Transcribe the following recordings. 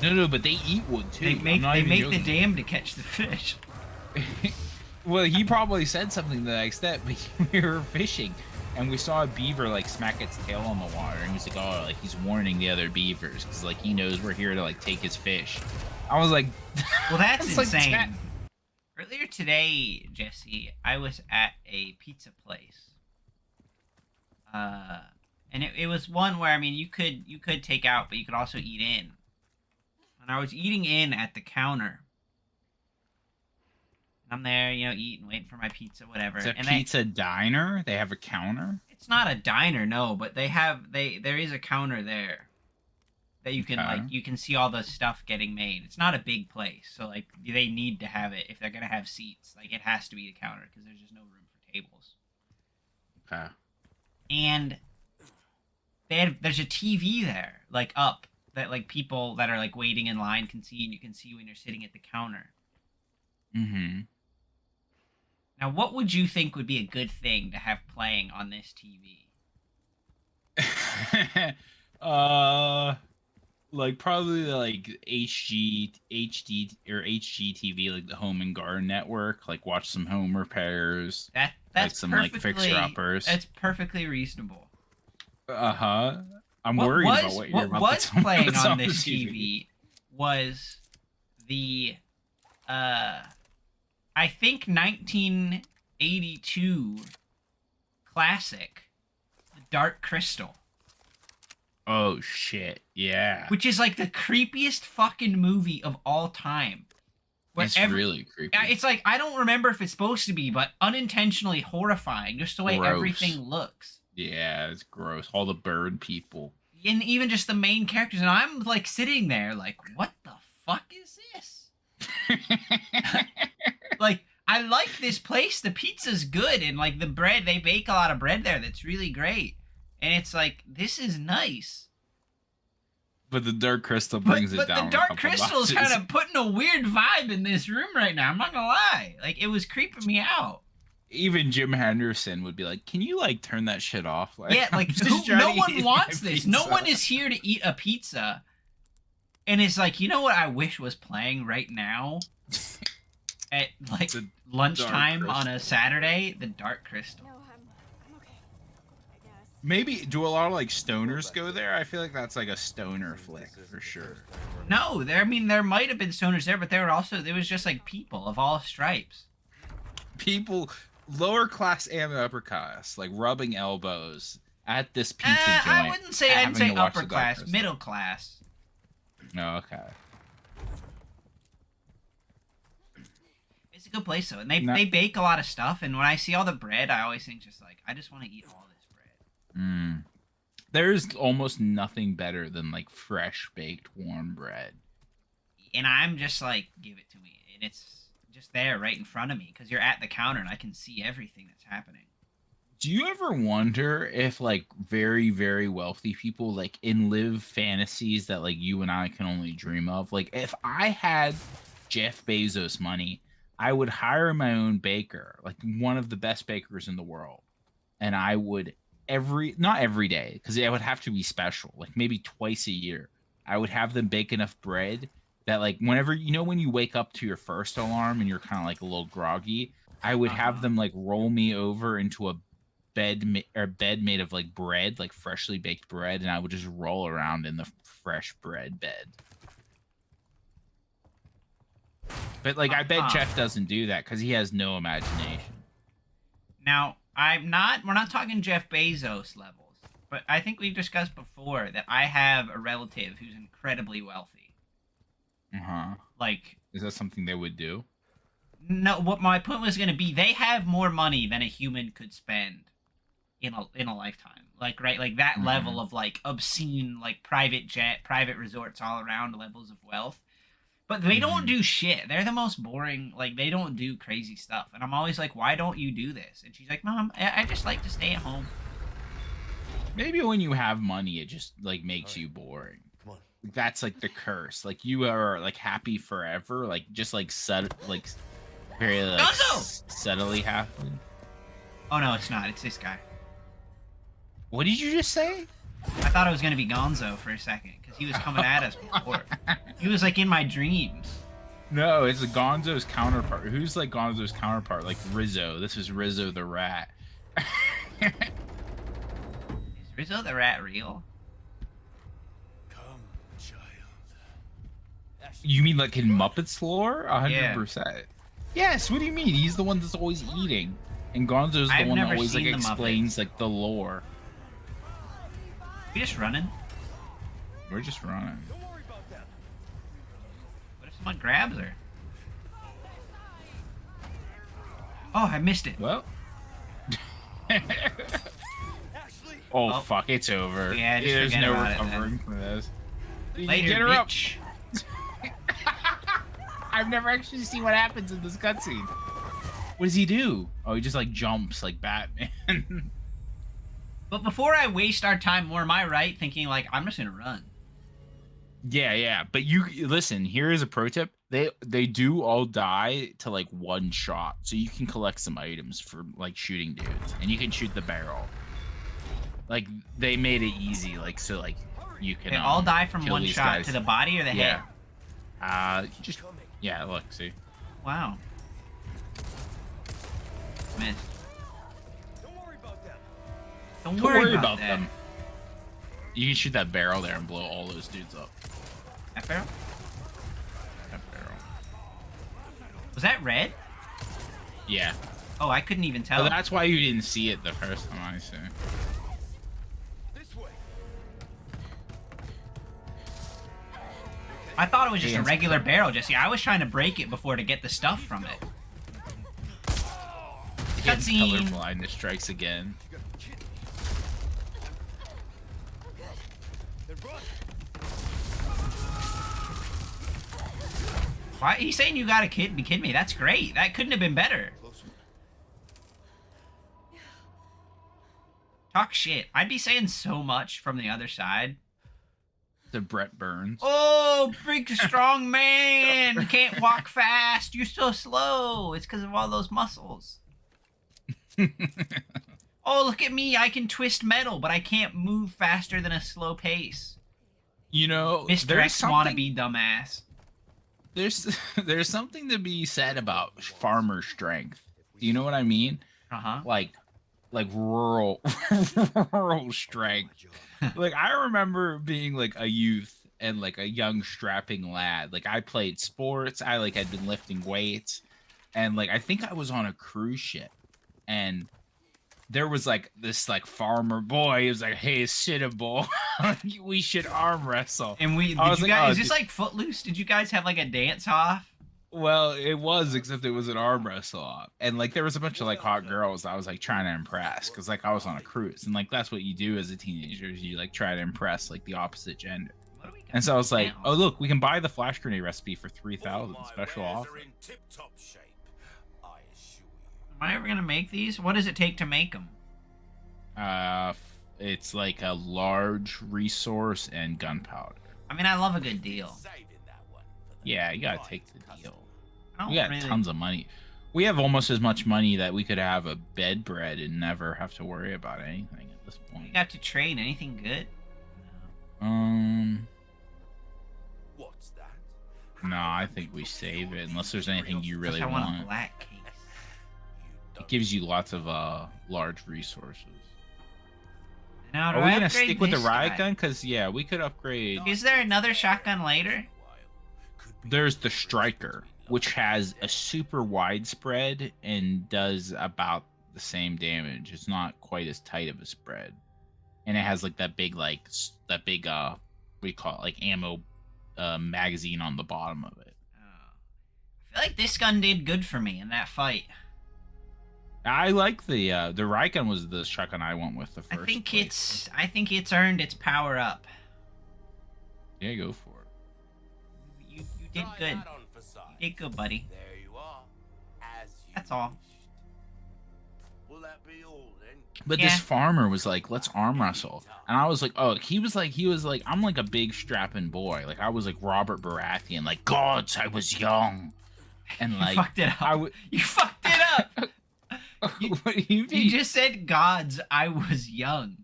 No, no, but they eat wood too. They make the dam to catch the fish. Well, he probably said something to that extent, but we were fishing and we saw a beaver like smack its tail on the water, and he's like, "Oh, like he's warning the other beavers because like he knows we're here to like take his fish." I was like, Well, that's like, insane. Earlier today, Jesse, I was at a pizza place. And it was one where I mean you could take out, but you could also eat in. And I was eating in at the counter. And I'm there, eating, waiting for my pizza, whatever. It's a and pizza diner. They have a counter. it's not a diner, no, but there is a counter there that you can Okay. you can see all the stuff getting made. It's not a big place, so like they need to have it if they're gonna have seats. Like it has to be the counter because there's just no room for tables. Okay. And there's a TV there, like up that like people that are like waiting in line can see, and you can see when you're sitting at the counter. Mm-hmm. Now, what would you think would be a good thing to have playing on this TV? Like probably like HD or HGTV, like the Home and Garden Network. Like watch some home repairs, like That's some like fixer perfectly uppers. that's perfectly reasonable. Uh-huh. I'm What worried about was what you're what about was to tell me playing what's on the this TV was the uh I think 1982 classic, The Dark Crystal, Oh shit! Yeah, which is like the creepiest fucking movie of all time. Where it's really creepy. yeah, it's like I don't remember if it's supposed to be, but unintentionally horrifying, just the way Gross. everything looks. Yeah, it's gross. All the bird people. And even just the main characters, and I'm like sitting there like, what the fuck is this? Like, I like this place. The pizza's good, and like the bread, they bake a lot of bread there that's really great. And it's like, this is nice. But the Dark Crystal brings But it down. the a Dark couple Crystal is notches. kind of putting a weird vibe in this room right now. I'm not gonna lie. Like, it was creeping me out. Even Jim Henderson would be like, "Can you like turn that shit off?" Like, Yeah, I'm like just trying no to one eat wants my this. No pizza." one is here to eat a pizza. And it's like, you know what I wish was playing right now? At like The lunchtime Dark on a Crystal. Saturday, the Dark Crystal. No, I'm okay. I guess. Maybe do a lot of like stoners go there? I feel like that's like a stoner flick for sure. No, there might have been stoners there, but there was just like people of all stripes. People, lower class and upper class, like rubbing elbows at this pizza joint. I wouldn't say having I'd say to watch upper the Dark class, Crystal. middle class. Oh, okay. It's a good place though, and they No- they bake a lot of stuff. And when I see all the bread, I always think just like I just want to eat all this bread. Mm. There's almost nothing better than like fresh baked warm bread. And I'm just like, give it to me, and it's just there right in front of me because you're at the counter and I can see everything that's happening. Do you ever wonder if like very, very wealthy people like live fantasies that like you and I can only dream of? Like if I had Jeff Bezos money, I would hire my own baker, like one of the best bakers in the world. And I would not every day, because it would have to be special, like maybe twice a year. I would have them bake enough bread that like whenever when you wake up to your first alarm and you're kind of like a little groggy, I would have them like roll me over into a bed made of like bread, like freshly baked bread, and I would just roll around in the fresh bread bed. But like I bet Jeff doesn't do that because he has no imagination. Now, we're not talking Jeff Bezos levels, but I think we've discussed before that I have a relative who's incredibly wealthy. Uh-huh. Like, Is that something they would do? no, what my point was going to be, they have more money than a human could spend in a lifetime. Like, right, like that level of like obscene, like private jet, private resorts all around levels of wealth. But they don't do shit. They're the most boring. Like, they don't do crazy stuff. And I'm always like, why don't you do this? And she's like, Mom, I just like to stay at home. Maybe when you have money, it just like makes you boring. Come on. That's like the curse. Like you are like happy forever. Like just like very like Gonzo! subtly happy. Oh, no, it's not. It's this guy. What did you just say? I thought it was going to be Gonzo for a second because he was coming at us before. He was like in my dreams. No, it's Gonzo's counterpart. Who's like Gonzo's counterpart? Like Rizzo. This is Rizzo the rat. Is Rizzo the rat real? Come, child. You mean like in Muppets lore? 100%. Yeah. Yes. What do you mean? He's the one that's always eating, and Gonzo's the I've one that never always like seen the explains Muppets. like the lore. We just running. We're just running. Don't worry about them. What if someone grabs her? Oh, I missed it. Well. Ashley. Oh, Oh. fuck! It's over. Yeah, just There's forget no about it then. recovering from this. You Later, get her up. bitch. I've never actually seen what happens in this cutscene. What does he do? Oh, he just like jumps like Batman. But before I waste our time more, am I right thinking like I'm just gonna run? Yeah. But you listen. Here is a pro tip. They do all die to like one shot, so you can collect some items for like shooting dudes, and you can shoot the barrel. Like they made it easy, like so like you can. They all die from kill one these shot guys. to the body or the Yeah. head. Just yeah. Look, see. Wow. Missed. Don't worry about them. Don't Don't worry worry about about that. them. You can shoot that barrel there and blow all those dudes up. That barrel? That barrel. Was that red? Yeah. Oh, I couldn't even So tell. that's why you didn't see it the first time I see. This way. I thought it was just a Hands regular barrel, Jesse. I was trying to break it before to get the stuff from it. Again, Cutscene. color blindness strikes again. You gotta be kidding me. Then run. Why? He's saying you gotta be kidding me. That's great. That couldn't have been better. Closer. Talk shit. I'd be saying so much from the other side. The Brett Burns. Oh, big strong man. Can't walk fast. You're so slow. It's because of all those muscles. Oh, look at me. I can twist metal, but I can't move faster than a slow pace. You know, Mr. there's X something, wannabe dumbass. there's something to be said about farmer strength. Do you know what I mean? Uh-huh. Like rural rural strength. Like I remember being like a youth and like a young strapping lad. Like I played sports. I like had been lifting weights, and like I think I was on a cruise ship, and there was like this like farmer boy. He was like, "Hey, Cinnabon, we should arm wrestle." And we, I did was you like, guys, oh, is this dude. like Footloose? Did you guys have like a dance off? Well, it was, except it was an arm wrestle off, and like there was a bunch of like hot girls I was like trying to impress, because like I was on a cruise, and like that's what you do as a teenager, is you like try to impress like the opposite gender. What do we got And so I was like, now? oh look, we can buy the flash grenade recipe for 3,000 All my special wares offer. are in tip-top shape, I assure you. Am I ever gonna make these? What does it take to make them? It's like a large resource and gunpowder. I mean, I love a good deal. Saving that one for the Yeah, you gotta right take the customer. deal. I don't We got really... tons of money. We have almost as much money that we could have a bed bread and never have to worry about anything at this We point. got to train. Anything good? What's that? No, I think we save it unless there's anything you really I want a want. black case. It gives you lots of large resources. Now, do Are we I gonna upgrade stick with the this riot guy? gun? Cause yeah, we could upgrade. Is there another shotgun later? There's the striker, which has a super widespread and does about the same damage. It's not quite as tight of a spread, and it has like that big what do you call it, like ammo magazine on the bottom of it. I feel like this gun did good for me in that fight. I like the riot gun was the shotgun I went with the first. I think it's earned its power up. Yeah, go for it. You did good. You did good, buddy. There you are. As you That's all. wished. Will that be all then? But Yeah. this farmer was like, let's arm wrestle. And I was like, oh, he was like, I'm like a big strapping boy. Like I was like Robert Baratheon, like, gods, I was young. And like, You fucked it up. I would. You fucked it up. What do you You mean? just said gods, I was young.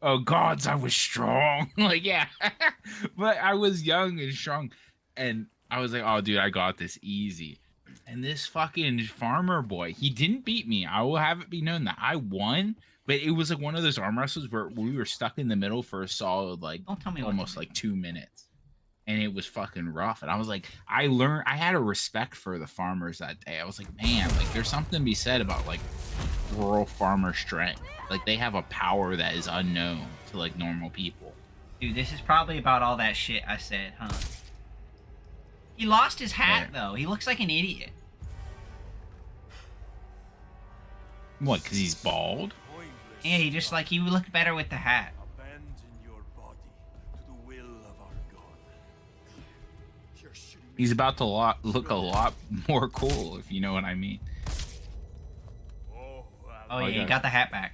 Oh, gods, I was strong. Like, yeah. But I was young and strong. And I was like, oh, dude, I got this easy. And this fucking farmer boy, he didn't beat me. I will have it be known that I won, but it was like one of those arm wrestles where we were stuck in the middle for a solid, like, Don't tell me what to almost do. like 2 minutes. And it was fucking rough. And I was like, I had a respect for the farmers that day. I was like, man, like, there's something to be said about like rural farmer strength. Like, they have a power that is unknown to like normal people. Dude, this is probably about all that shit I said, huh? He lost his hat, Yeah. though. He looks like an idiot. What, because he's bald? Pointless. Yeah, he just, like, he would look better with the hat. Abandon your body to the will of our God. You're shooting me. He's about to look a lot more cool, if you know what I mean. Oh, Oh, Allah, yeah, he got the hat back.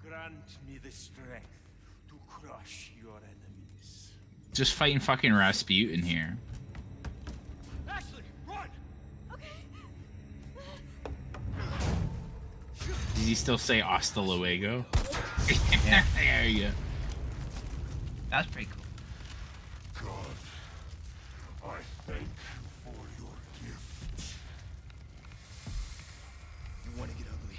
grant me the strength to crush your enemies. Just fighting fucking Rasputin here. Ashley, run! Okay. Does he still say hasta luego? Yeah. There you go. That's pretty cool. God, I thank you for your gift. You want to get ugly?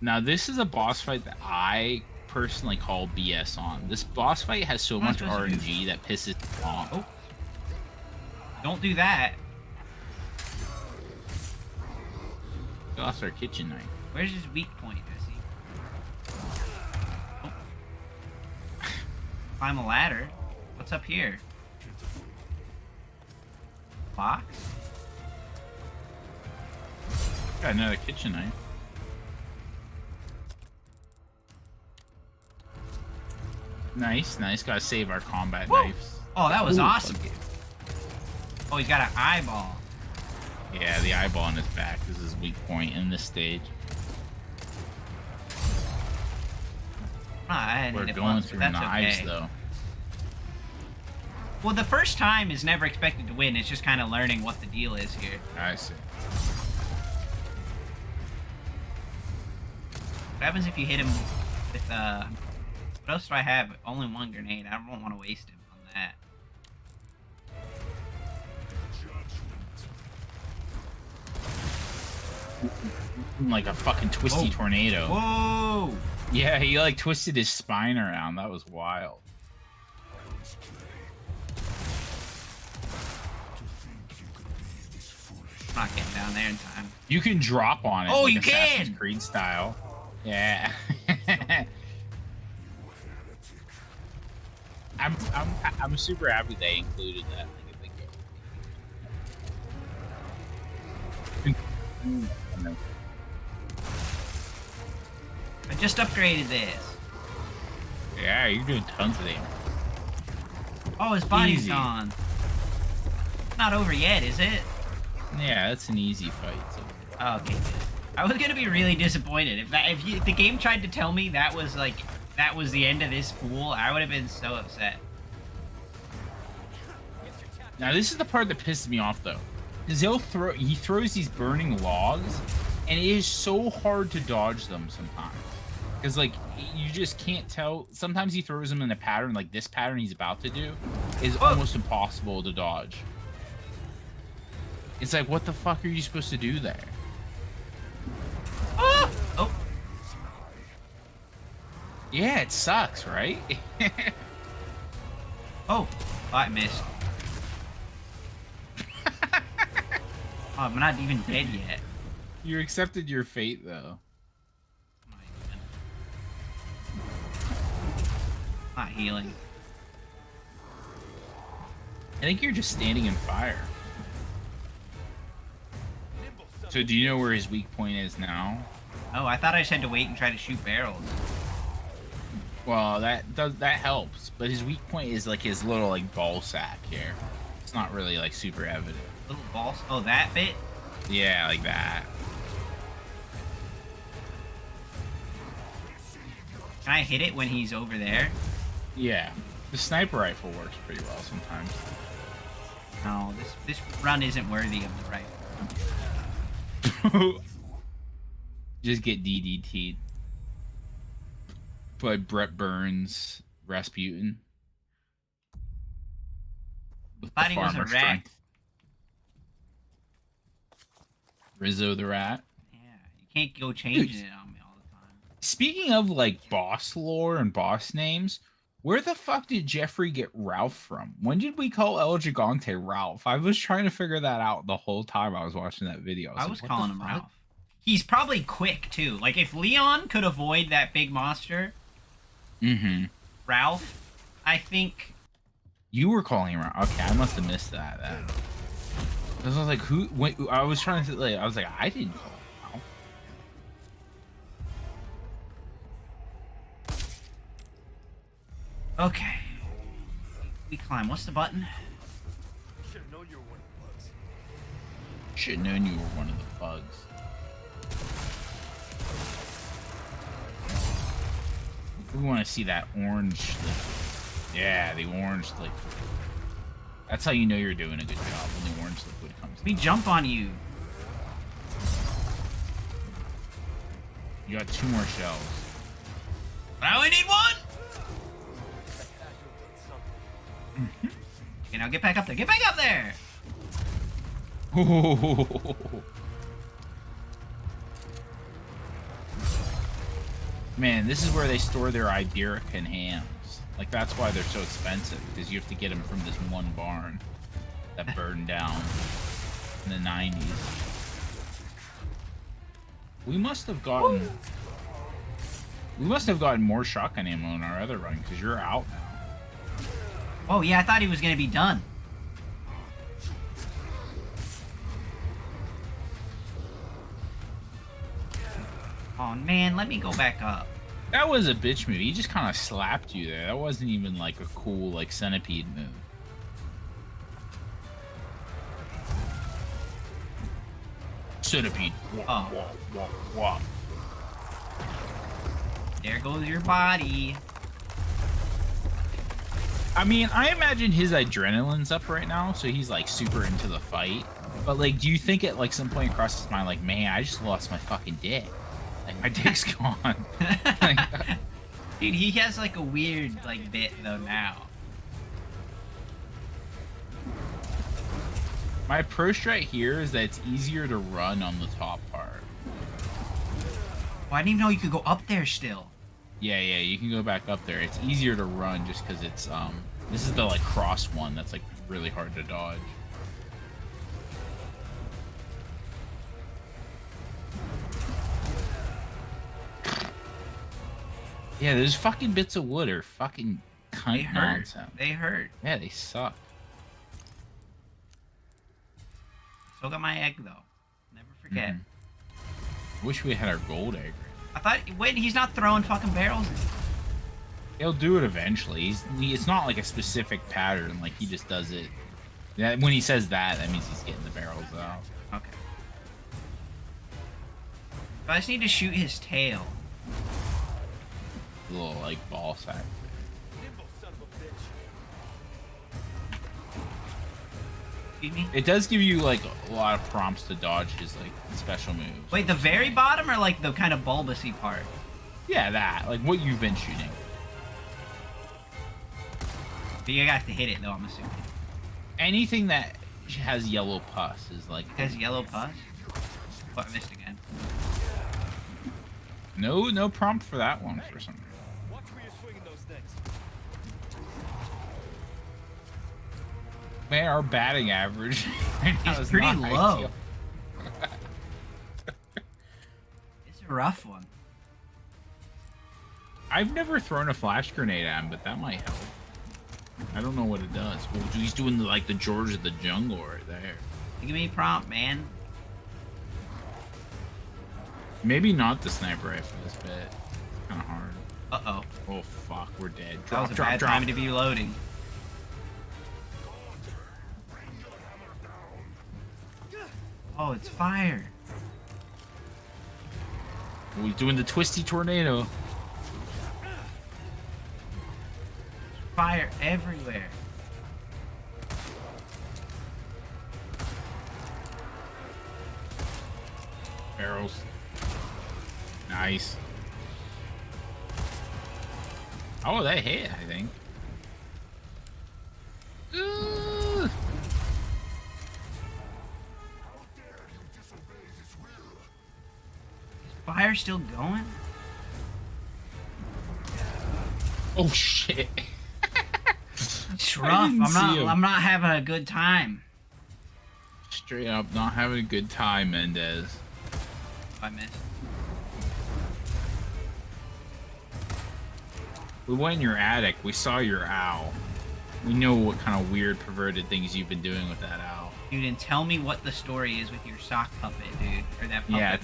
Now, this is a boss fight that I personally call BS on. This boss fight has so What am I much supposed to do? RNG that pisses me off. Oh. Don't do that. We lost our kitchen knife. Where's his weak point, Jesse? Oh. Climb a ladder. What's up here? Box? Got another kitchen knife. Nice, nice. Gotta save our combat Woo! knives. Oh, that was Ooh, awesome. fuck it. Oh, he's got an eyeball. Yeah, the eyeball on his back is his weak point in this stage. Ah, I hadn't We're hit it going once, but through that's knives, okay. though. Well, the first time is never expected to win. It's just kind of learning what the deal is here. I see. What happens if you hit him with, what else do I have? Only one grenade. I don't want to waste him on that. Like a fucking twisty Oh. tornado. Whoa! Yeah, he like twisted his spine around. That was wild. I'm not getting down there in time. You can drop on it. Oh, like you Assassin's can! Creed style. Yeah. I'm super happy they included that. I just upgraded this. Yeah, you're doing tons of damage. Oh, his body's Easy. gone. Not over yet, is it? Yeah, that's an easy fight. So. Oh, okay. I was gonna be really disappointed if the game tried to tell me that was the end of this pool. I would have been so upset. Now this is the part that pisses me off though, because he throws these burning logs, and it is so hard to dodge them sometimes. Because like you just can't tell. Sometimes he throws them in a pattern like this pattern he's about to do is almost impossible to dodge. It's like, what the fuck are you supposed to do there? Ah! Oh, Yeah, it sucks, right? oh, I missed. Oh, I'm not even dead yet. You accepted your fate though. I'm not healing. I think you're just standing in fire. So do you know where his weak point is now? Oh, I thought I just had to wait and try to shoot barrels. Well, that helps, but his weak point is like his little like ball sack here. It's not really like super evident. Little balls. Oh, that bit? Yeah, like that. Can I hit it when he's over there? Yeah, the sniper rifle works pretty well sometimes. No, this run isn't worthy of the rifle. Just get DDT'd by Brett Burns, Rasputin. With Thought he was a farmer rat. strength. Rizzo the rat. Yeah, you can't go changing Dude. it on me all the time. Speaking of like boss lore and boss names, where the fuck did Jeffrey get Ralph from? When did we call El Gigante Ralph? I was trying to figure that out the whole time I was watching that video. I like, was what the calling him fuck? Ralph. He's probably quick too. Like if Leon could avoid that big monster, Mm-hmm. Ralph, I think. You were calling him Ralph. Okay, I must have missed that then. I was like, who? Wait, I was trying to like. I was like, I didn't call him Ralph. Okay. We climb. What's the button? Should have known you were one of the bugs. Should have known you were one of the bugs. We want to see that orange liquid. Yeah, the orange liquid. That's how you know you're doing a good job when the orange liquid comes. We jump on you. You got 2 more shells. I only need one. Okay, now get back up there. Get back up there. Man, this is where they store their Iberican hams. Like, that's why they're so expensive, because you have to get them from this one barn that burned down in the 90s. We must have gotten... We must have gotten more shotgun ammo in our other run, because you're out now. Oh yeah, I thought he was gonna be done. Oh man, let me go back up. That was a bitch move. He just kind of slapped you there. That wasn't even like a cool like centipede move. Centipede. Wah, Oh. wah, wah, wah. There goes your body. I mean, I imagine his adrenaline's up right now, so he's like super into the fight. But like, do you think at like some point across his mind, like, man, I just lost my fucking dick. Like my dick's gone. Like, Dude, he has like a weird like bit though now. my pro strat here is that it's easier to run on the top part. Oh, I didn't even know you could go up there still. Yeah, you can go back up there. It's easier to run just because it's this is the like cross one that's like really hard to dodge. Yeah, those fucking bits of wood are fucking They cunt hurt. nonsense. They hurt. Yeah, they suck. Still got my egg though. Never forget. Wish we had our gold egg. I thought. Wait, he's not throwing fucking barrels. He'll do it eventually. It's not like a specific pattern. Like he just does it. Yeah, when he says that, that means he's getting the barrels out. Okay. So I just need to shoot his tail. A little like ball sack. Nimble son of a bitch. Excuse me. It does give you like a lot of prompts to dodge his like special moves. Wait, the very bottom or like the kind of bulbousy part? Yeah, that like what you've been shooting. But you got to hit it though, I'm assuming. Anything that has yellow pus is like It has yellow pus. Oh, I missed again. no prompt for that one for some reason. Watch where you're swinging those things. Man, our batting average right now It's is pretty not low. ideal. It's a rough one. I've never thrown a flash grenade at him, but that might help. I don't know what it does. Oh, he's doing like the George of the Jungle right there. Give me a prompt, man. Maybe not the sniper rifle this bit. It's kind of hard. Uh-oh. Oh fuck, we're dead. That Drop, was a drop, bad drop. time to be loading. Oh, it's fire. Oh, he's doing the twisty tornado. Fire everywhere. Barrels. Nice. Oh, that hit, I think. Fire's still going? Oh shit. It's I rough. didn't see him. I'm not having a good time. Straight up, not having a good time, Mendez. I missed. We went in your attic. We saw your owl. We know what kind of weird, perverted things you've been doing with that owl. Dude, and tell me what the story is with your sock puppet, dude. Or that puppet. Yeah, boy.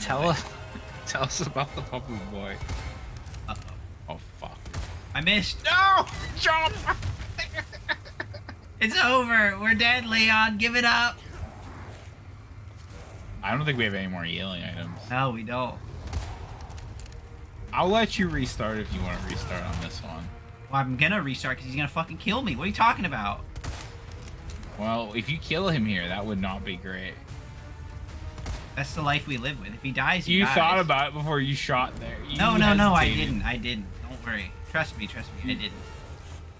tell us about the puppet boy. Uh-oh. Oh fuck. I missed. No! Jump! It's over. We're dead, Leon. Give it up. I don't think we have any more healing items. No, we don't. I'll let you restart if you want to restart on this one. Well, I'm gonna restart because he's gonna fucking kill me. What are you talking about? Well, if you kill him here, that would not be great. That's the life we live with. If he dies, he You dies. thought about it before you shot there. No, You I hesitated. didn't. I didn't. Don't worry. Trust me, I didn't.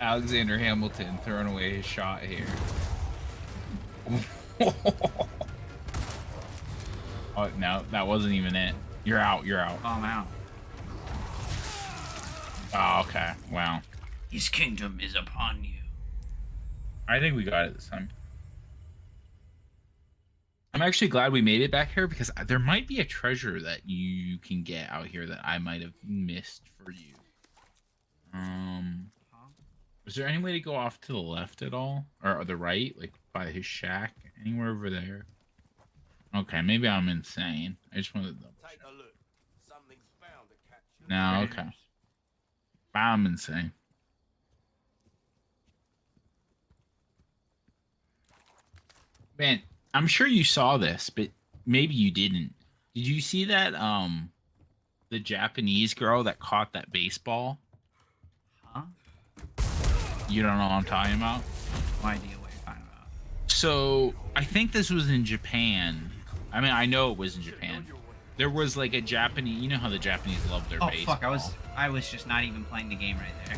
Alexander Hamilton throwing away his shot here. Oh, no, that wasn't even it. You're out, you're out. Oh, I'm out. Oh, okay. Wow. His kingdom is upon you. I think we got it this time. I'm actually glad we made it back here because there might be a treasure that you can get out here that I might have missed for you. Is there any way to go off to the left at all? Or the right? Like by his shack? Anywhere over there? Okay, maybe I'm insane. I just wanted to double check. Take a look. Something's bound to catch you. No, okay. I'm insane. Man, I'm sure you saw this, but maybe you didn't. Did you see that the Japanese girl that caught that baseball? Huh? You don't know what I'm talking about? No idea what you're talking about. So, I think this was in Japan. I mean, I know it was in Japan. There was like a Japanese, you know how the Japanese love their Oh baseball. fuck! I was just not even playing the game right there.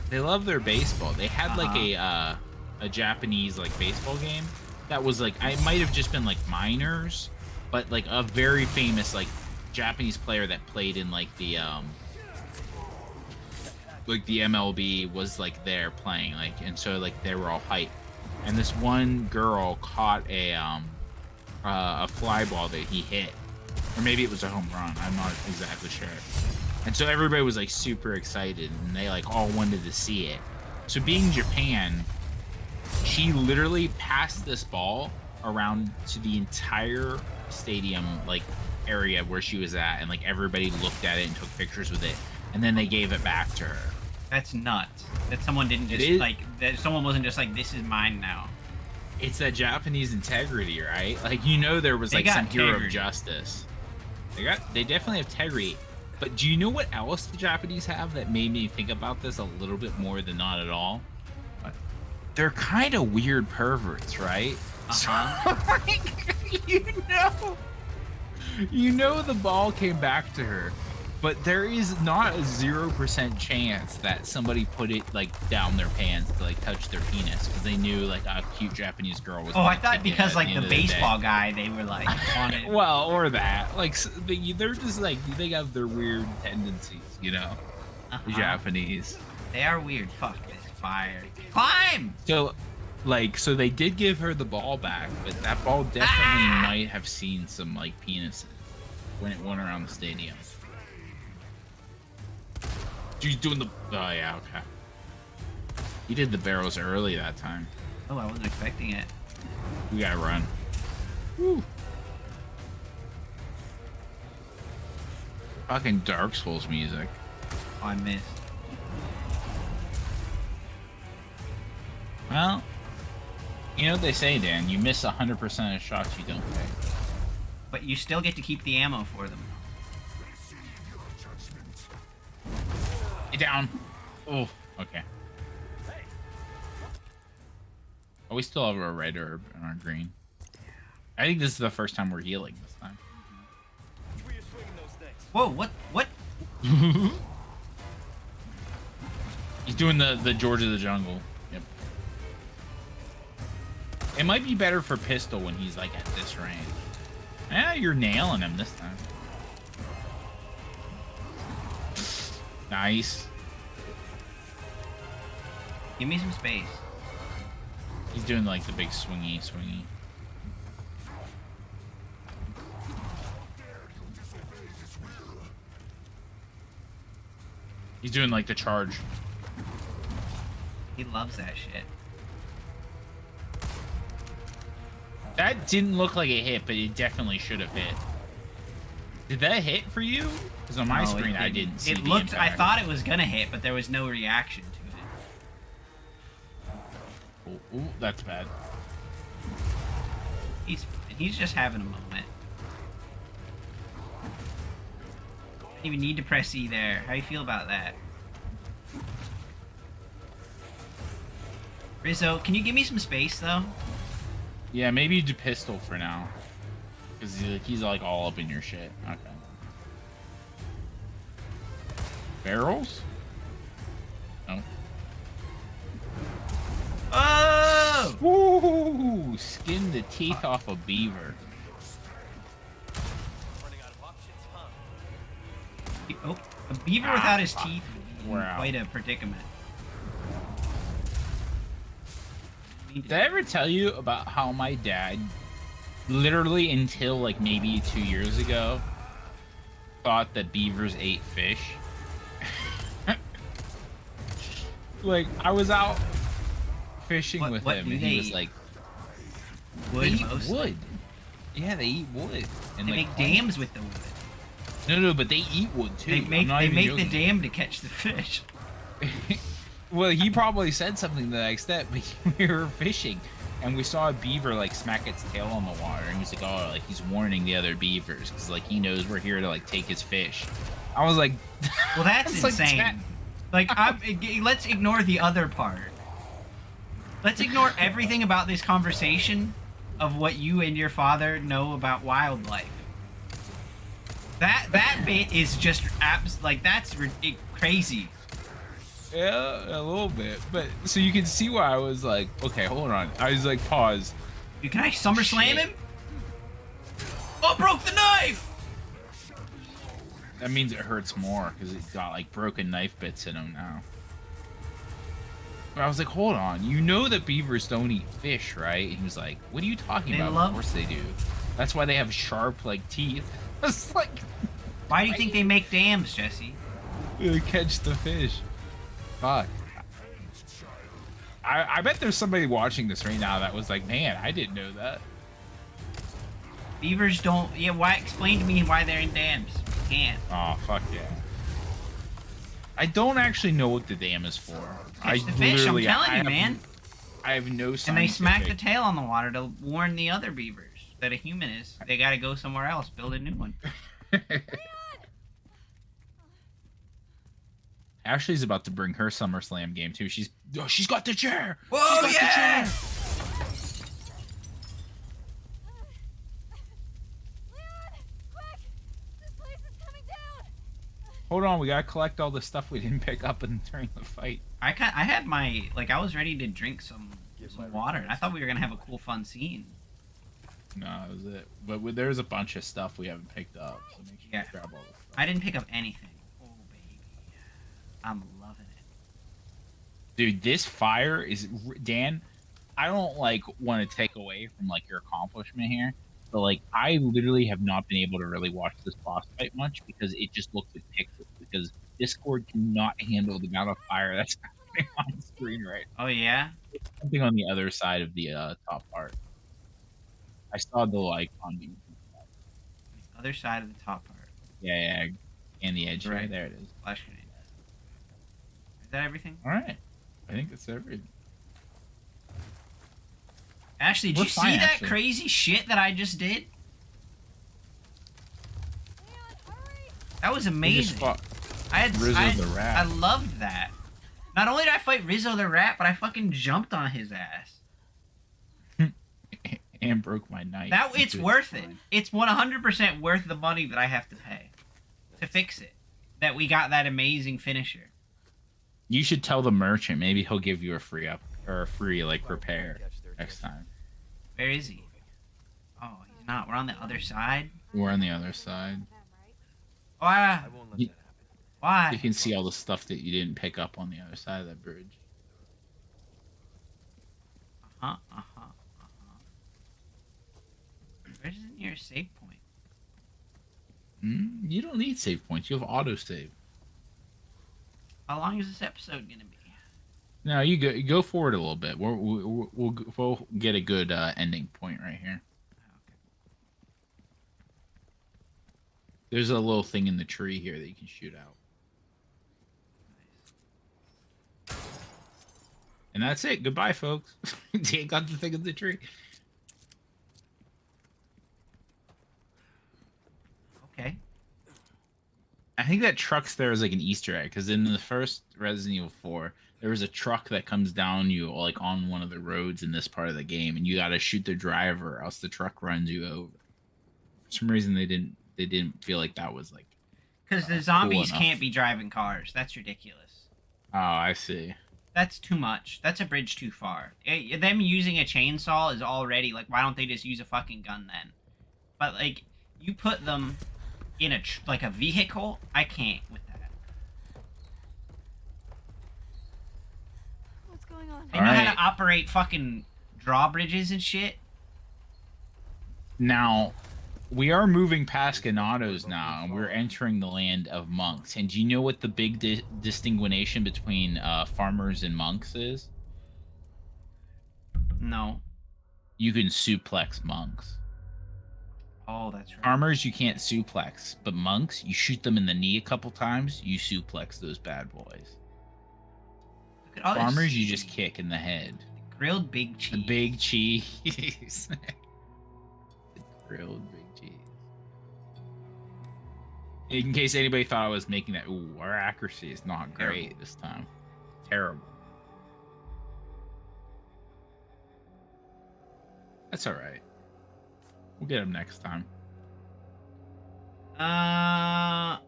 They love their baseball. They had like a Japanese like baseball game that was like, I might have just been like minors, but like a very famous like Japanese player that played in like the MLB was like there playing, like, and so like they were all hyped. And this one girl caught a fly ball that he hit, or maybe it was a home run. I'm not exactly sure. And so everybody was like super excited, and they like all wanted to see it. So being Japan, she literally passed this ball around to the entire stadium like area where she was at, and like everybody looked at it and took pictures with it, and then they gave it back to her. That's nuts. That someone didn't just like that. Someone wasn't just like, "This is mine now." It's that Japanese integrity, right? Like, you know, there was They like got some hero of integrity. justice. They definitely have integrity. But do you know what else the Japanese have that made me think about this a little bit more than not at all? What? They're kind of weird perverts, right? Uh-huh. So, like, you know the ball came back to her, but there is not a 0% chance that somebody put it like down their pants to like touch their penis because they knew like a cute Japanese girl was. Oh, I gonna thought take it because at like the the end of the day. baseball guy, they were like on it. Well, or that. Like, they're just like, they have their weird tendencies, you know? The Uh-huh. Japanese. They are weird. Fuck this fire. Climb! So, like, so they did give her the ball back, but that ball definitely might have seen some, like, penises when it went around the stadium. She's doing the. Oh, yeah, okay. You did the barrels early that time. Oh, I wasn't expecting it. We gotta run. Woo. Fucking Dark Souls music. Oh, I missed. Well, you know what they say, Dan. You miss 100% of shots you don't take. But you still get to keep the ammo for them. Get down. Oh, okay. Oh, we still have our red herb and our green. I think this is the first time we're healing this time. Which way you swinging those things? Whoa, what? What? He's doing the George of the Jungle. Yep. It might be better for pistol when he's like at this range. Yeah, you're nailing him this time. Nice. Give me some space. He's doing like the big swingy. He's doing like the charge. He loves that shit. That didn't look like it hit, but it definitely should have hit. Did that hit for you? Because on my No, screen, it I didn't. didn't see It the looked. I impact. thought it was gonna hit, but there was no reaction to it. Ooh, that's bad. He's fine. He's just having a moment. Don't even need to press E there. How do you feel about that? Rizzo, can you give me some space though? Yeah, maybe you do pistol for now. Because he's like all up in your shit. Okay. Barrels? No. Oh! Ooh! Skin the teeth off a beaver. Running out of options, huh? Oh, a beaver without his teeth would be in We're out. quite a predicament. Did I ever tell you about how my dad, literally until like maybe 2 years ago, thought that beavers ate fish? Like, I was out fishing with what him, do and they he was eat? like, Wood they eat mostly. wood. Yeah, they eat wood. And They like, make dams with the wood. No, but they eat wood too. They I'm make not they even make the joking. dam to catch the fish. Well, he probably said something to that extent, but we were fishing and we saw a beaver like smack its tail on the water, and he's like, oh, like he's warning the other beavers because like he knows we're here to like take his fish. I was like, Well, that's it's like insane. that- Let's ignore the other part. Let's ignore everything about this conversation of what you and your father know about wildlife. That bit is just that's crazy. Yeah, a little bit, but so you can see why I was like, okay, hold on. I was like, pause. Dude, can I SummerSlam Shit. him? Oh, broke the knife! That means it hurts more because it's got like broken knife bits in him now. But I was like, hold on, you know that beavers don't eat fish, right? And he was like, what are you talking They about? love- Of course they do. That's why they have sharp like teeth. It's like Why do you think they make dams, Jesse? to catch the fish. Fuck. I bet there's somebody watching this right now that was like, man, I didn't know that. Beavers don't. Yeah, why? Explain to me why they're in dams. You can't. Oh, fuck yeah. I don't actually know what the dam is for. Catch the fish, I'm telling you, man. I have no scientific... And they smack the tail on the water to warn the other beavers that a human is. They gotta go somewhere else, build a new one. Ashley's about to bring her SummerSlam game too. She's got the chair. Whoa, She's got the yeah! chair. Leon! Quick! This place is coming down! Hold on, we gotta collect all the stuff we didn't pick up during the fight. I had my I was ready to drink some water. And I thought we were gonna have a cool, fun scene. No, that was it. But there's a bunch of stuff we haven't picked up, so make sure Yeah. you grab all the stuff. I didn't pick up anything. Oh baby, I'm loving it. Dude, this fire is Dan. I don't like want to take away from like your accomplishment here, but like I literally have not been able to really watch this boss fight much because it just looks like pixels. Because Discord cannot handle the amount of fire that's happening on screen right. Oh yeah. It's something on the other side of the top part. I saw the like on the Other side of the top part. yeah, and the edge. Right Right. there it is. Flash grenade. Is that everything? All right, I think that's everything. Ashley, did We're you fine, see that actually. crazy shit that I just did? Leon, hurry! That was We just amazing. fought I had Rizzo I, the Rat. I loved that. Not only did I fight Rizzo the Rat, but I fucking jumped on his ass. and broke my knife. That it's Good. worth it. It's 100% worth the money that I have to pay to fix it. That we got that amazing finisher. You should tell the merchant. Maybe he'll give you a free up or a free like repair next time. Where is he? Oh, he's not. We're on the other side. We're on the other side. Why? I won't let You, that happen. you Why? can see all the stuff that you didn't pick up on the other side of that bridge. Uh-huh, uh-huh, uh-huh. Where's the nearest save point? You don't need save points. You have autosave. How long is this episode gonna be? No, you go forward a little bit. We'll get a good ending point right here. Okay. There's a little thing in the tree here that you can shoot out. Nice. And that's it. Goodbye, folks. Take out the thing in the tree. Okay. I think that truck's there is like an Easter egg, because in the first Resident Evil 4, there was a truck that comes down you like on one of the roads in this part of the game, and you got to shoot the driver, or else the truck runs you over. For some reason, they didn't feel like that was like. Because the Cool zombies enough. can't be driving cars. That's ridiculous. Oh, I see. That's too much. That's a bridge too far. Them using a chainsaw is already like, why don't they just use a fucking gun then? But like, you put them in like a vehicle, I can't with that. What's going on? They know how Alright. to operate fucking drawbridges and shit. Now, we are moving past Ganados now, and we're entering the land of monks. And do you know what the big distinguishing between farmers and monks is? No. You can suplex monks. Oh, that's right. Farmers, you can't suplex, but monks, you shoot them in the knee a couple times, you suplex those bad boys. Look at all this Farmers, you just cheese. kick in the head. Grilled big cheese. The big cheese. The grilled big cheese. In case anybody thought I was making that, ooh, our accuracy is not great Terrible. this time. Terrible. That's all right. We'll get them next time.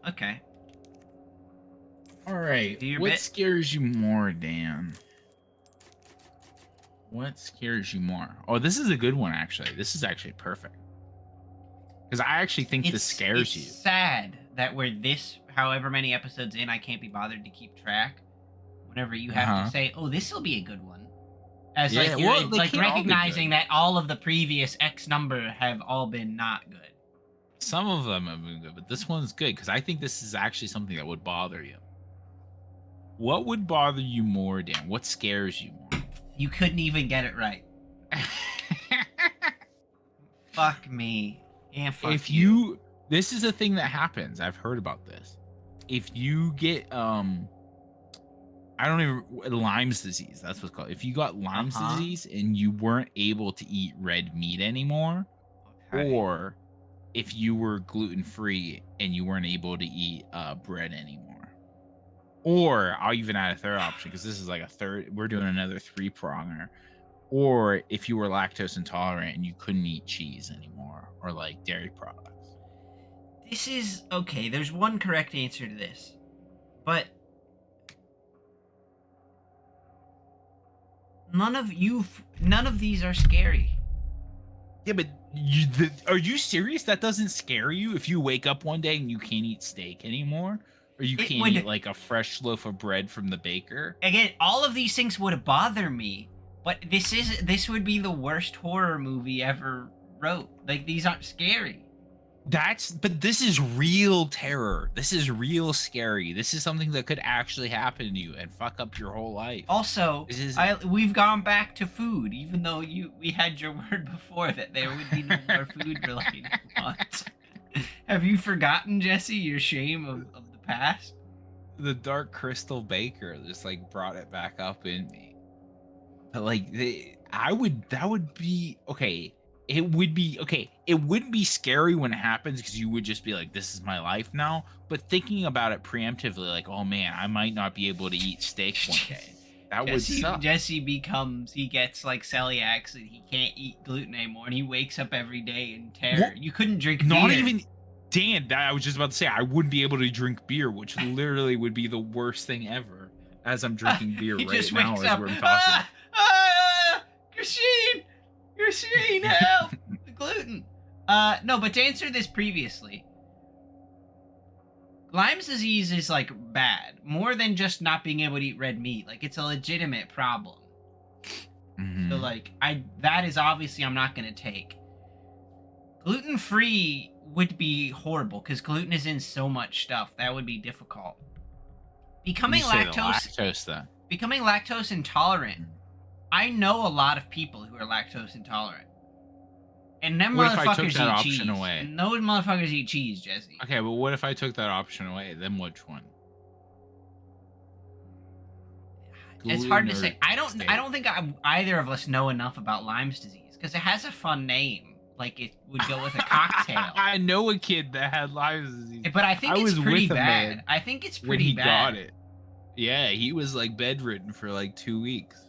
Okay. All right. Do your What bit. scares you more, Dan? What scares you more? Oh, this is a good one, actually. This is actually perfect. Because I actually think this scares it's you. sad that we're this, however many episodes in, I can't be bothered to keep track. Whenever you have Uh-huh. to say, "Oh, this will be a good one," as Yeah, like you're well, they like can't all be recognizing good. that all of the previous X number have all been not good. Some of them have been good, but this one's good because I think this is actually something that would bother you. What would bother you more, Dan? What scares you more? You couldn't even get it right. Fuck me. And fuck If you, this is a thing that happens. I've heard about this. If you get I don't even Lyme's disease. That's what's called. If you got Lyme's Uh-huh. disease and you weren't able to eat red meat anymore, Okay. or if you were gluten free and you weren't able to eat bread anymore, or I'll even add a third option because this is like a third. We're doing another 3-pronger. Or if you were lactose intolerant and you couldn't eat cheese anymore or like dairy products. This is okay. There's one correct answer to this, but none of these are scary. Yeah, but are you serious? That doesn't scare you if you wake up one day and you can't eat steak anymore? Or you It can't would- eat like a fresh loaf of bread from the baker? Again, all of these things would bother me, but this would be the worst horror movie ever wrote. Like, these aren't scary. But this is real terror. This is real scary. This is something that could actually happen to you and fuck up your whole life. Also, This is- we've gone back to food, even though we had your word before that there would be no more food related ones. Have you forgotten, Jesse, your shame of the past? The Dark Crystal Baker just like brought it back up in me. But like that would be okay. It would be okay. It wouldn't be scary when it happens because you would just be like, this is my life now. But thinking about it preemptively, like, oh man, I might not be able to eat steak one day. That would suck. Jesse he gets like celiac, and he can't eat gluten anymore, and he wakes up every day in terror. What? You couldn't drink Not beer. even Dan, I was just about to say I wouldn't be able to drink beer, which literally would be the worst thing ever. As I'm drinking beer He right just now wakes as up. we're talking. Christine, help! The gluten. No, but to answer this previously, Lyme's disease is like bad, more than just not being able to eat red meat. Like it's a legitimate problem. So like that is obviously I'm not gonna take. Gluten-free would be horrible because gluten is in so much stuff. That would be difficult. Becoming You say the lactose then. becoming lactose intolerant. I know a lot of people who are lactose intolerant. And them What if I took motherfuckers that eat option cheese. away? And those motherfuckers eat cheese, Jesse. Okay, but what if I took that option away? Then which one? It's hard to Gluten or say. I don't steak? think either of us know enough about Lyme's disease because it has a fun name. Like it would go with a cocktail. I know a kid that had Lyme's disease. But I think I it's was pretty with a bad. man I think it's when pretty he bad. got it. Yeah, he was like bedridden for like 2 weeks.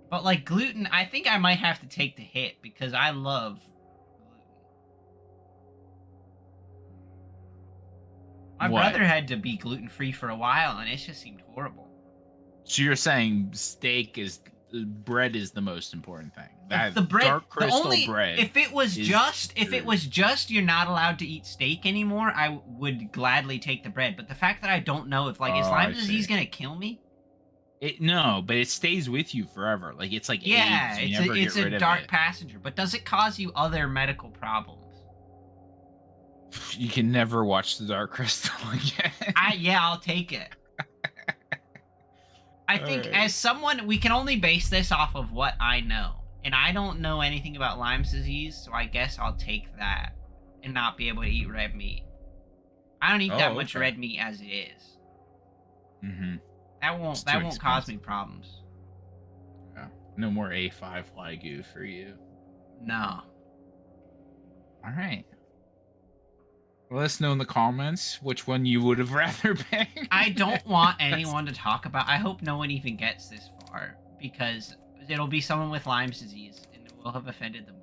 But like gluten, I think I might have to take the hit because I love gluten. My What? brother had to be gluten free for a while, and it just seemed horrible. So you're saying bread is the most important thing. That The bread, dark crystal the only bread. if it was is just you're not allowed to eat steak anymore, I would gladly take the bread. But the fact that I don't know if like is Oh, Lyme I disease see. gonna kill me? No, but it stays with you forever. Like it's like Yeah, AIDS. You never it's get rid a of dark it. passenger. But does it cause you other medical problems? You can never watch the Dark Crystal again. I'll take it. I think Alright. as someone, we can only base this off of what I know. And I don't know anything about Lyme's disease, so I guess I'll take that and not be able to eat red meat. I don't eat that much okay. red meat as it is. Mm-hmm. That won't cause me problems. Yeah. No more A5 Wagyu for you. No. All right. Let us know in the comments which one you would have rather picked. I don't want anyone to talk about. I hope no one even gets this far because it'll be someone with Lyme's disease and it will have offended them.